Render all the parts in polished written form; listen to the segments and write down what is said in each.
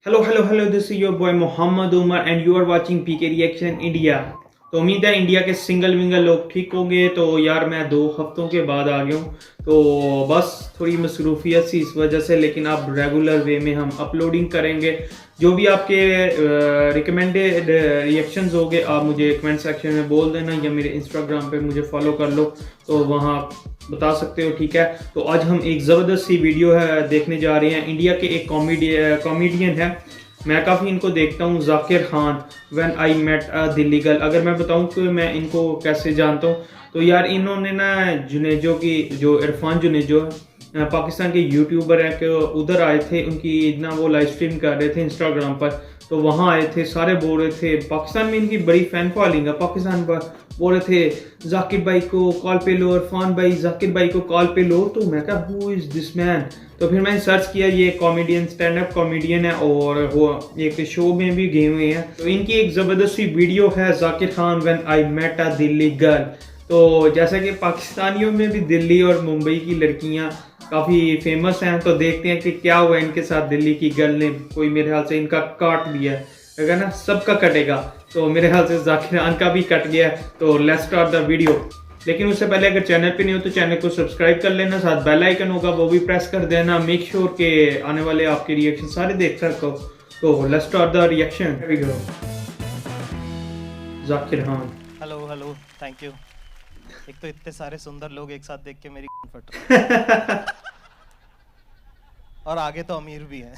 Hello, this is your boy Muhammad Umar and you are watching PK Reaction India। तो उम्मीद है India के single विंगल लोग ठीक होंगे। तो यार मैं 2 हफ्तों के बाद आ गया हूँ, तो बस थोड़ी मसरूफियत सी इस वजह से, लेकिन अब रेगुलर वे में हम अपलोडिंग करेंगे। जो भी आपके रिकमेंडेड रिएक्शंस होंगे आप मुझे कमेंट सेक्शन में बोल देना, या मेरे इंस्टाग्राम पे मुझे फॉलो कर लो तो वहाँ बता सकते हो, ठीक है। तो आज हम एक ज़बरदस्त सी वीडियो है देखने जा रहे हैं। इंडिया के एक कॉमेडियन है, मैं काफ़ी इनको देखता हूँ, Zakir Khan, when I met a Delhi girl. अगर मैं बताऊँ कि मैं इनको कैसे जानता हूँ, तो यार इन्होंने ना जुनेजो की जो इरफान जुनेजो है, पाकिस्तान के यूट्यूबर है, कि उधर आए थे, उनकी ना वो लाइव स्ट्रीम कर रहे थे इंस्टाग्राम पर। तो वहाँ आए थे, सारे बोल रहे थे, पाकिस्तान में इनकी बड़ी फैन फॉलोइंग है, पाकिस्तान पर बोल रहे थे जाकिर भाई को कॉल पे लो, इरफान भाई जाकिर भाई को कॉल पे लो। तो मैं कहा हु इज दिस मैन। तो फिर मैंने सर्च किया, ये कॉमेडियन, स्टैंड अप कॉमेडियन है और वो एक शो में भी गए हुए हैं। तो इनकी एक ज़बरदस्त सी वीडियो है, Zakir Khan when I met a Delhi girl. तो जैसा कि पाकिस्तानियों में भी दिल्ली और मुंबई की लड़कियां काफ़ी फेमस हैं, तो देखते हैं कि क्या हुआ इनके साथ। दिल्ली की गर्ल ने कोई मेरे ख्याल से इनका काट दिया है, अगर ना सबका कटेगा, तो मेरे ख्याल से जाकिर खान का भी कट गया है। तो लेट्स स्टार्ट द वीडियो। लेकिन उससे पहले अगर चैनल पे नहीं हो तो चैनल को सब्सक्राइब कर लेना, साथ बेल आइकन होगा वो भी प्रेस कर देना। मेक श्योर के आने वाले आपके रिएक्शन सारे देख सको। तो let's start the reaction. Zakir Khan. Hello thank you. एक तो इतने सारे सुंदर लोग एक साथ देख के मेरी फट रही है। और आगे तो अमीर भी है।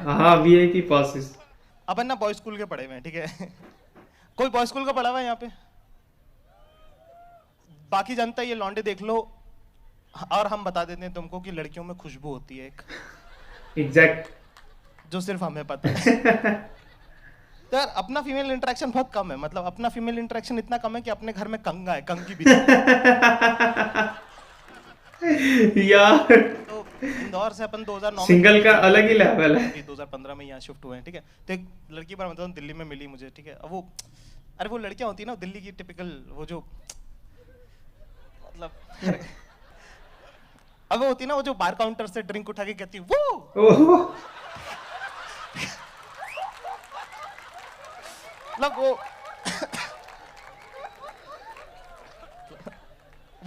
हाँ, वीआईपी पासेस। अपन ना बॉय स्कूल के पढ़े हुए हैं, ठीक है। कोई बॉय स्कूल का पढ़ा हुआ है यहाँ पे? बाकी जनता ये लौंडे देख लो, और हम बता देते हैं तुमको कि लड़कियों में खुशबू होती है एक, एग्जैक्ट, जो सिर्फ हमें पता है। तो यार अपना फीमेल इंटरेक्शन बहुत कम है, मतलब अपना फीमेल इंटरेक्शन इतना कम है कि अपने घर में कंगा है, कंगी भी। यार तो इंदौर से अपन 2009 सिंगल का अलग ही लेवल है। 2015 में यहाँ शिफ्ट हुए हैं, ठीक है। तो एक लड़की पर मतलब दिल्ली में मिली मुझे, ठीक है। अब वो, अरे वो लड़कियां होती है ना दिल्ली की टिपिकल, वो जो मतलब अब वो होती है ना, वो जो बार काउंटर से ड्रिंक उठा के कहती है वो, मतलब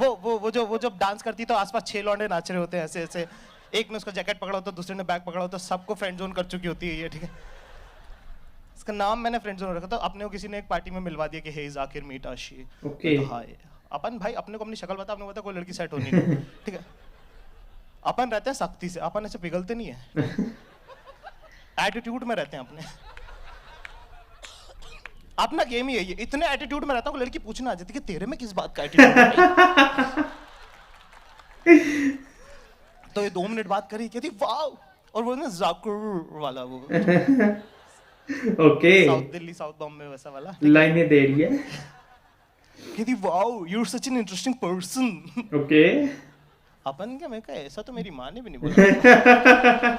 वो जो जब डांस करती तो आसपास 6 लौंडे नाच रहे होते हैं ऐसे ऐसे। एक ने उसका जैकेट पकड़ा होता है, दूसरे ने बैग पकड़ा होता है, सबको फ्रेंड जोन कर चुकी होती है ये, ठीक है। इसका नाम मैंने फ्रेंड जोन रखा था। अपने को किसी ने एक पार्टी में मिलवा दिया कि हे जाकिर मीट आशी। ओके। तो हाय अपन भाई, अपने को अपनी शक्ल बता, अपने को बता कोई लड़की सेट होनी नहीं, ठीक है। अपन रहते हैं सख्ती से, अपन ऐसे पिघलते नहीं है, एटीट्यूड में रहते हैं अपने। अपना गेम ही है ये, इतने एटीट्यूड में रहता हूँ लड़की पूछना आ जाती है कि तेरे में किस बात का एटीट्यूड है। तो ये 2 मिनट बात करी, कहती वाह, और वो ना जाकिर वाला वो okay, south Delhi south Bombay वैसा वाला लाइनें दे रही है। कहती wow you are such an interesting person. Okay. अपन क्या, मैं कहा ऐसा तो मेरी माँ ने भी नहीं बोला।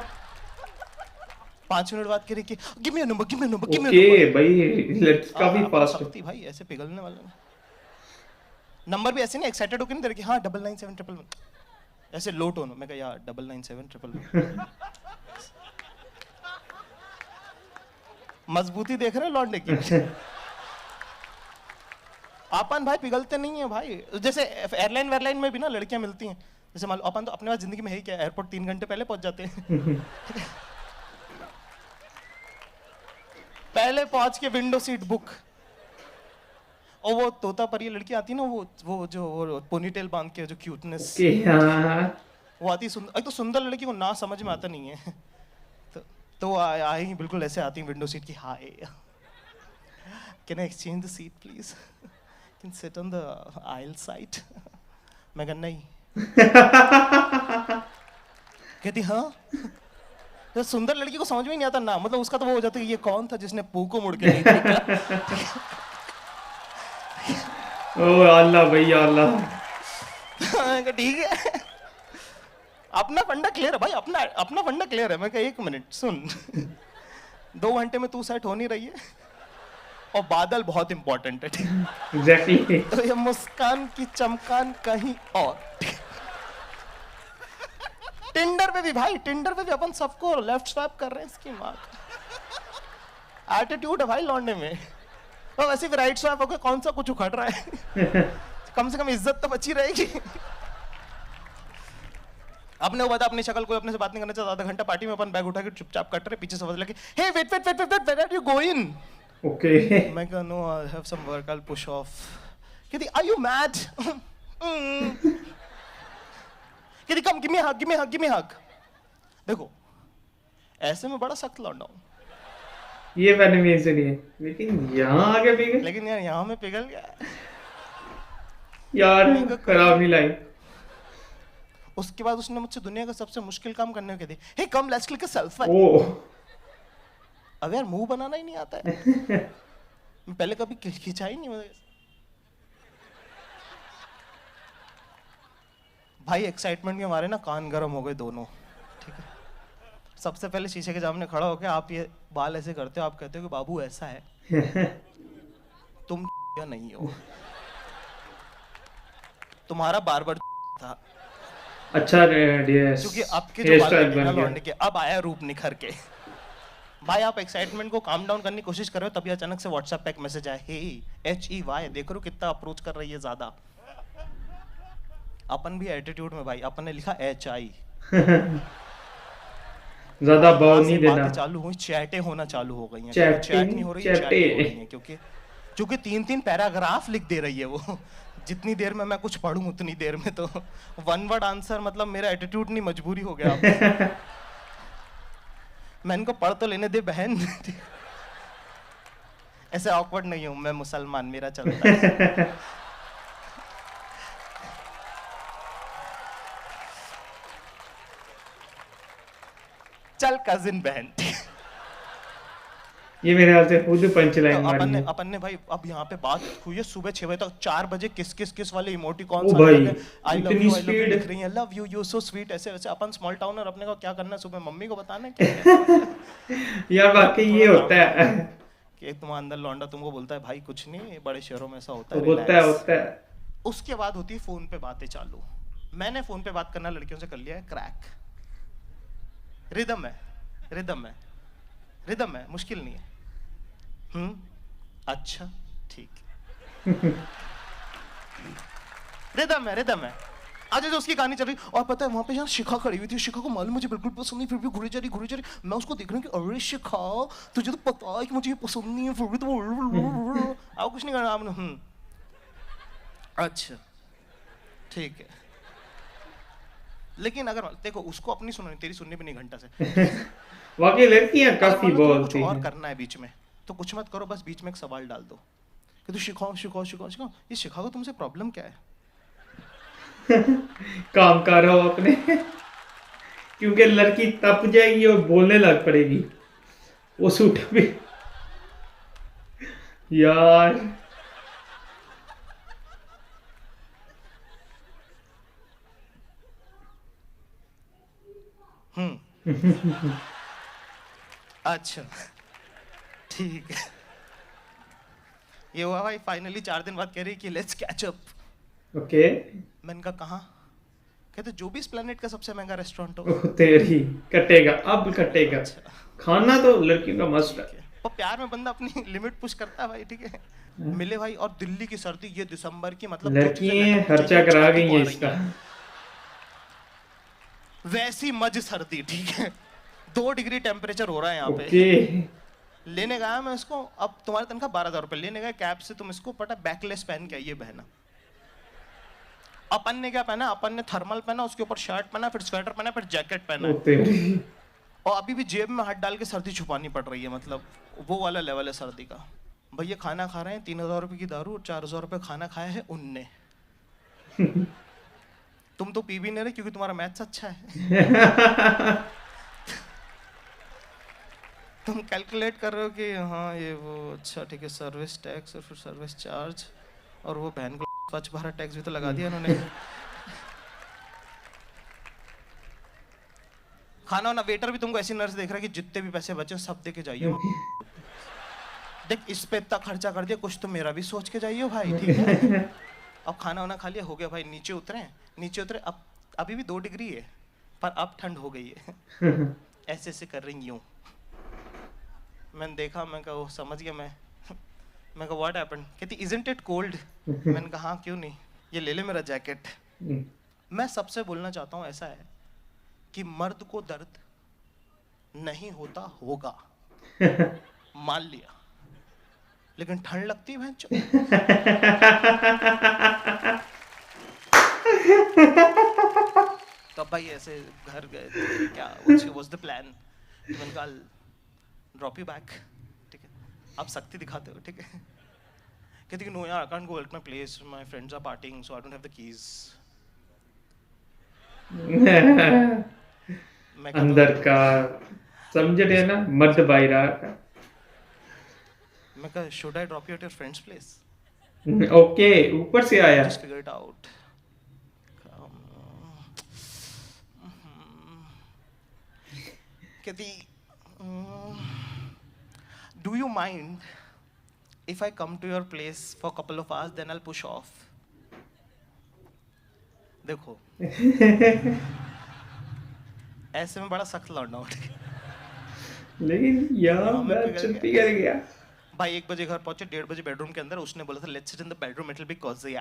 5 मिनट बात करी कि give me number, give me number, give me number. Okay भाई, लड़की काफी फास्ट है भाई, ऐसे पिघलने वाला नंबर भी ऐसे नहीं एक्साइटेड होकर नहीं दे रही कि हाँ 99711, ऐसे लो टोन। मैं कहा यार 99711। मजबूती देख रहे हो लौंडे की। अपन भाई पिघलते नहीं है भाई। जैसे एयरलाइन वेयरलाइन में भी ना लड़कियां मिलती हैं, जैसे मान लो अपन तो अपने पास जिंदगी में है ही क्या, एयरपोर्ट 3 घंटे पहले पहुंच जाते हैं। पहले पहुंच के विंडो सीट बुक, और वो तोता पर ये लड़की आती है ना, वो जो वो पोनीटेल बांध के जो क्यूटनेस, वो आती सुंदर। एक तो सुंदर लड़की को ना समझ में आता नहीं है, तो आई बिल्कुल ऐसे आती विंडो सीट की, hi can I exchange the seat please, can sit on the aisle side. मैं कहा नहीं। कहती हाँ। तो सुंदर लड़की को समझ में नहीं आता ना, मतलब उसका तो वो हो जाता है ये कौन था जिसने पू को मुड़ के नहीं देखा। ओ अल्लाह भाई अल्लाह। ठीक है, अपना फंडा क्लियर है भाई, अपना फंडा क्लियर है। मैं कहा 1 मिनट सुन, 2 घंटे में तू सेट हो नहीं रही है, और बादल बहुत इंपॉर्टेंट है, एग्जैक्टली। तो ये मुस्कान की चमकान कहीं और। टिंडर पे भी भाई, टिंडर पे भी अपन सबको लेफ्ट स्वाइप कर रहे हैं, इसकी माँ का एटीट्यूड है भाई लौंडे में। तो वैसे भी राइट स्वाइप होकर कौन सा कुछ उखड़ रहा है। कम से कम इज्जत तो बची रहेगी। अपने को बता अपनी शक्ल, कोई अपने से बात नहीं करना चाहता, आधा घंटा पार्टी में अपन बैग उठा के चुपचाप कट रहे, पीछे से आवाज लगी, hey wait wait wait wait, where are you going? Okay. मैं कहा no I have some work, I will push off. कहती आर यू मैड? कहती come give me hug, give me hug, give me hug. देखो ऐसे में बड़ा सख्त लौंडा हूं, ये मैंने भी सुनी है, लेकिन यहाँ आके पिघल, लेकिन यार यहाँ में पिघल गया यार खराब नहीं लाई। उसके बाद उसने मुझसे दुनिया का सबसे मुश्किल काम करने को कह दिया, hey come let's click a selfie. ओ अब यार मुंह बनाना ही नहीं आता है। मैं पहले कभी खिंचा ही नहीं मुझे। भाई एक्साइटमेंट में हमारे ना कान गर्म हो गए दोनों, ठीक है। सबसे पहले शीशे के सामने खड़ा होकर, आप ये बाल ऐसे करते हो, आप कहते हो कि बाबू ऐसा है, तुम या नहीं हो, तुम्हारा बार्बर था। अच्छा क्योंकि आपके जो बाल लौंडे के अब आया रूप निखर के। भाई आप एक्साइटमेंट को काम डाउन करने की कोशिश कर रहे हो, तभी अचानक से व्हाट्सएप पे एक मैसेज आया, हे HEY, देख रहे हो कितना अप्रोच कर रही है ज्यादा। अपन भी एटीट्यूड में भाई, अपन ने लिखा HI। ज्यादा भाव नहीं देना। चालू हुई, चैटें होना चालू हो गई हैं। चैट नहीं हो रही, चैटें हो रही हैं, क्योंकि 3-3 पैराग्राफ लिख दे रही है वो। जितनी देर में मैं कुछ पढ़ूं उतनी देर में तो वन वर्ड आंसर, मतलब मेरा एटीट्यूड नहीं मजबूरी हो गया। मैं इनको पढ़ तो लेने दे बहन। ऐसे ऑकवर्ड नहीं हूं मैं, मुसलमान, मेरा चलता है। चल कजिन बहन। ये मेरे ख्याल से खुद पंच लाइन तो मारी है। अपन ने भाई अब यहाँ पे बात हुई है सुबह 6 बजे तक, 4 बजे किस वाले इमोटिकॉन ओ भाई, आई लव इतनी यू स्पीड लिख रही है, love you you so sweet, ऐसे वैसे। अपन स्मॉल टाउनर, अपने को क्या करना है सुबह, मम्मी को बताना है क्या? यार वाकई ये होता है कि एक तुम्हारा अंदर लौंडा तुमको बोलता है भाई कुछ नहीं, बड़े शहरों में ऐसा होता होता है। है। उसके बाद होती है फोन पे बातें चालू। मैंने फोन पे बात करना लड़कियों से कर लिया है क्रैक। रिदम है, रिदम है, रिदम है, मुश्किल नहीं है। अच्छा ठीक। रिदम है, रिदम है। आज जो उसकी कहानी चल रही, और पता है वहां पे जहाँ शिखा खड़ी हुई थी, शिखा को मालूम मुझे बिल्कुल पसंद नहीं, फिर भी घुरी जा रही। मैं उसको देख रहा हूँ कि अरे शिखा तुझे तो पता है कि मुझे ये पसंद नहीं है, फिर भी तो आओ कुछ नहीं करना आपने। अच्छा ठीक है। लेकिन अगर देखो उसको अपनी सुनो, तेरी सुननी भी नहीं घंटा से। वाकई लड़कियां काफी बोलती हैं। और करना है बीच में तो कुछ मत करो, बस बीच में एक सवाल डाल दो कि तू शिखाओ। ये शिखा को तुमसे प्रॉब्लम क्या है? काम कर रहा हो अपने। क्योंकि लड़की तप जाएगी और बोलने लग पड़ेगी। वो सूट भी यार अच्छा ठीक है। ये हुआ भाई, फाइनली 4 दिन बाद कह रही कि लेट्स कैच अप। ओके। मैंने कहा कहाँ? कहते जो भी इस प्लेनेट का सबसे महंगा रेस्टोरेंट हो। तेरी कटेगा, अब कटेगा। अच्छा। खाना तो लड़कियों का मस्त है। पर प्यार में बंदा अपनी लिमिट पुश करता है भाई, ठीक है। मिले भाई, और दिल्ली की सर्दी, ये दिसंबर की, मतलब लड़कियां खर्चा करा गई है इसका। वैसी मज सर्दी, ठीक है। 2 डिग्री टेम्परेचर हो रहा है यहाँ पे। लेने गया मैं इसको, अब तुम्हारी तनख्वाह 12,000 रुपए, लेने गए कैब से, तुम इसको पता बैकलेस पहन के आइए बहना। अपन ने क्या पहना? अपन ने थर्मल पहना, उसके ऊपर शर्ट पहना, फिर स्वेटर पहना, फिर जैकेट पहना। और अभी भी जेब में हाथ डाल के सर्दी छुपानी पड़ रही है, मतलब वो वाला लेवल है सर्दी का। भैया खाना खा रहे हैं, 3,000 रुपए की दारू और 4,000 रुपए खाना खाया है उनने। तुम तो पी भी नहीं रहे क्योंकि तुम्हारा मैथ्स अच्छा है। तुम कैलकुलेट कर रहे हो कि हाँ ये वो, अच्छा ठीक है, सर्विस टैक्स और फिर सर्विस चार्ज, और वो बहन को स्वच्छ भारत टैक्स भी तो लगा दिया उन्होंने। खाना वाना, वेटर भी तुमको ऐसी नर्स देख रहा है कि जितने भी पैसे बचे सब दे के जाइए। देख इस पे इतना खर्चा कर दिया, कुछ तो मेरा भी सोच के जाइए भाई, ठीक है। अब खाना वाना खा लिया, हो गया भाई, नीचे उतरे। अब अभी भी 2 डिग्री है, पर अब ठंड हो गई है। ऐसे ऐसे कर रही यूं। मैंने देखा, मैं कहा वो समझ गया। मैं कहा व्हाट हैपेंड? कहती इजंट इट कोल्ड? मैंने कहा हाँ क्यों नहीं, ये ले ले मेरा जैकेट। मैं सबसे बोलना चाहता हूँ ऐसा है कि मर्द को दर्द नहीं होता होगा, मान लिया, लेकिन ठंड लगती है भैंचो। तो भाई ऐसे घर गए थे, क्या व्हाट्स द प्लान? मैंने कहा ड्रॉप यू बैक, ठीक है, आप सख्ती दिखाते हो, ठीक है। कहती कि नो यार, I can't go at my place, my friends are partying so I don't have the keys. अंदर का समझ रहे ना, मर्द बाहर का। मैं कहा should I drop you at your friend's place? Okay, ऊपर से आया। Just figure it out. कहती do you mind if I come to your place for a couple of hours then I'll push off? देखो ऐसे में बड़ा सख्त लौंडा उठ गया, लेकिन यार मैं चुप्पी कर गया। भाई 1 बजे घर पहुंचे, 1:30 बजे बेडरूम के अंदर उसने बोला था let's sit in the bedroom, it will be cosy.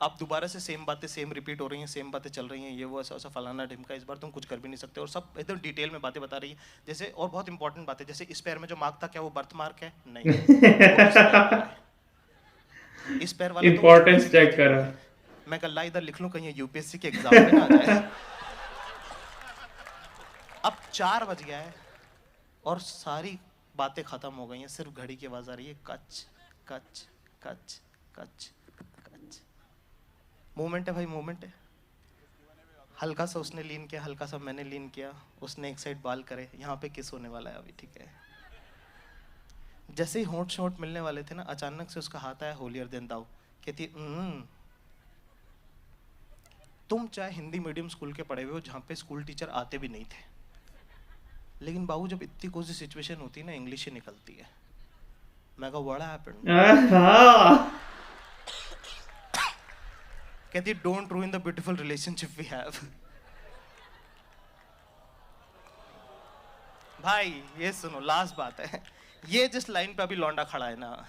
अब दोबारा से सेम बातें सेम रिपीट हो रही हैं, सेम बातें चल रही हैं, ये वो ऐसा ऐसा फलाना ढिमका, इस बार तुम कुछ कर भी नहीं सकते, और सब एकदम डिटेल में बातें बता रही है जैसे। और बहुत इंपॉर्टेंट बात है, जैसे इस पैर में जो मार्क था क्या वो बर्थ मार्क है? नहीं। इस पैर वाला इंपॉर्टेंस चेक करा। मैं कल इधर लिख लूं कहीं यूपीएससी के एग्जाम में ना आ जाए। अब 4 बज गया है और सारी बातें खत्म हो गई हैं, सिर्फ घड़ी की आवाज आ रही है, कच कच कच कच। मूवमेंट है भाई, मूवमेंट है। हल्का सा उसने लीन किया, हल्का सा मैंने लीन किया, उसने एक साइड बाल करे, यहाँ पे किस होने वाला है अभी, ठीक है। जैसे ही होंठ शोंठ मिलने वाले थे ना, अचानक से उसका हाथ आया होलियर देन दाऊ। कहती तुम चाहे हिंदी मीडियम स्कूल के पढ़े हुए हो जहाँ पे स्कूल टीचर आते भी नहीं थे, लेकिन बाबू जब इतनी कोई सी सिचुएशन होती है ना, इंग्लिश ही निकलती है। मैं कहा व्हाट हैपेंड? कहती don't ruin the beautiful relationship we have. भाई ये सुनो, लास्ट बात है, ये जिस लाइन पे अभी लौंडा खड़ा है ना,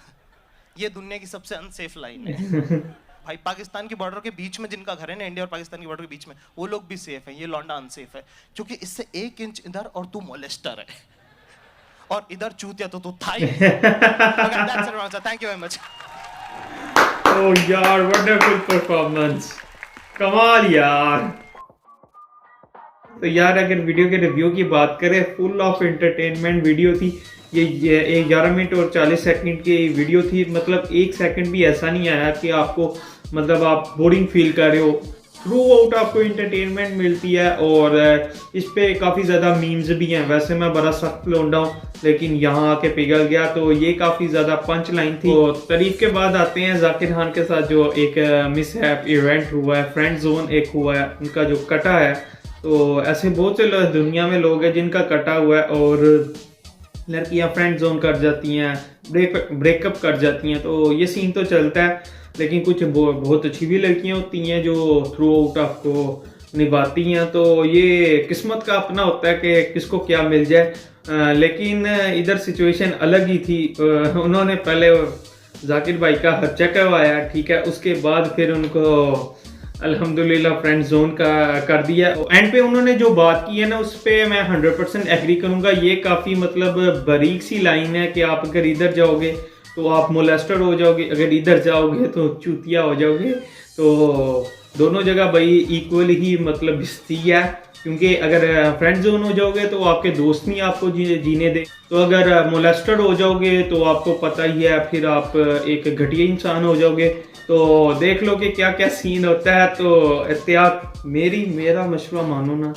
ये दुनिया की सबसे अनसेफ लाइन है। भाई पाकिस्तान की बॉर्डर के बीच में जिनका घर है ना, इंडिया और पाकिस्तान की बॉर्डर के बीच में, वो लोग भी सेफ हैं, ये लौंडा अनसेफ है, क्योंकि इससे 1 इंच इधर और तू मोलेस्टर है, और इधर चूतिया तो तू था ही। Thank you very much. Oh यार, वंडरफुल परफॉर्मेंस, कमाल यार। तो यार अगर वीडियो के रिव्यू की बात करें, फुल ऑफ एंटरटेनमेंट वीडियो थी ये 11 मिनट और 40 सेकंड की वीडियो थी। मतलब 1 सेकंड भी ऐसा नहीं आया कि आपको मतलब आप बोरिंग फील कर रहे हो। थ्रू आउट आपको एंटरटेनमेंट मिलती है, और इस पे काफ़ी ज़्यादा मीम्स भी हैं। वैसे मैं बड़ा सख्त लौंडा हूँ, लेकिन यहाँ आके पिघल गया, तो ये काफ़ी ज़्यादा पंच लाइन थी। तो तारीफ के बाद आते हैं जाकिर खान के साथ जो एक मिसहैप इवेंट हुआ है, फ्रेंड जोन एक हुआ है, उनका जो कटा है। तो ऐसे बहुत से दुनिया में लोग हैं जिनका कटा हुआ है, और लड़कियां फ्रेंड जोन कर जाती हैं, ब्रेकअप कर जाती हैं, तो ये सीन तो चलता है। लेकिन कुछ बहुत अच्छी भी लड़कियां होती हैं जो थ्रू आउट आपको निभाती हैं, तो ये किस्मत का अपना होता है कि किसको क्या मिल जाए। लेकिन इधर सिचुएशन अलग ही थी। उन्होंने पहले जाकिर भाई का खर्चा करवाया, ठीक है, उसके बाद फिर उनको अल्हम्दुलिल्लाह फ्रेंड जोन का कर दिया। एंड पे उन्होंने जो बात की है ना, उस पर मैं 100% एग्री करूंगा। ये काफ़ी मतलब बारीक सी लाइन है कि आप अगर इधर जाओगे तो आप मोलेस्टर हो जाओगे, अगर इधर जाओगे तो चूतिया हो जाओगे। तो दोनों जगह भाई इक्वल ही मतलब स्थिति है, क्योंकि अगर फ्रेंड जोन हो जाओगे तो आपके दोस्त नहीं आपको जीने दे, तो अगर मोलेस्टर हो जाओगे तो आपको पता ही है, फिर आप एक घटिया इंसान हो जाओगे। तो देख लो कि क्या क्या सीन होता है। तो एहतियात मेरा मशवरा मानो ना,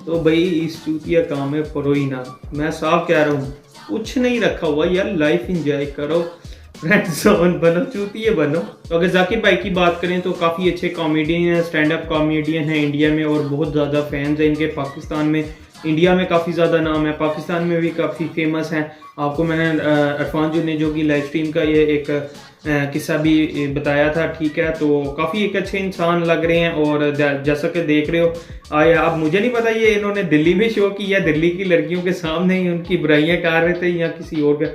तो भाई इस चूतिया काम में पड़ो ही ना। मैं साफ कह रहा हूँ, कुछ नहीं रखा हुआ यार, लाइफ एंजॉय करो, फ्रेंड जोन बनो, चूतिए बनो। तो अगर जाकिर भाई की बात करें तो काफ़ी अच्छे कॉमेडियन हैं, स्टैंड अप कॉमेडियन हैं इंडिया में, और बहुत ज़्यादा फैंस हैं इनके पाकिस्तान में। इंडिया में काफ़ी ज़्यादा नाम है, पाकिस्तान में भी काफ़ी फेमस हैं। आपको मैंने अरफान जुनेजो की लाइव स्ट्रीम का ये एक किस्सा भी बताया था, ठीक है। तो काफ़ी एक अच्छे इंसान लग रहे हैं और जैसा कि देख रहे हो अब मुझे नहीं पता ये इन्होंने दिल्ली में शो किया, दिल्ली की लड़कियों के सामने ही उनकी बुराइयां कर रहे थे या किसी और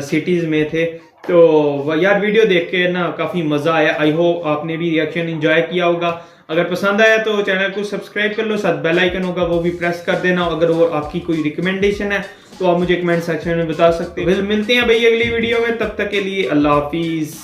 सिटीज़ में थे। तो यार वीडियो देख के ना काफ़ी मज़ा आया। आई होप आपने भी रिएक्शन एंजॉय किया होगा। अगर पसंद आया तो चैनल को सब्सक्राइब कर लो, साथ बेल आइकन होगा वो भी प्रेस कर देना। अगर वो आपकी कोई रिकमेंडेशन है तो आप मुझे कमेंट सेक्शन में बता सकते हैं। मिलते हैं भाई अगली वीडियो में, तब तक के लिए अल्लाह हाफिज़।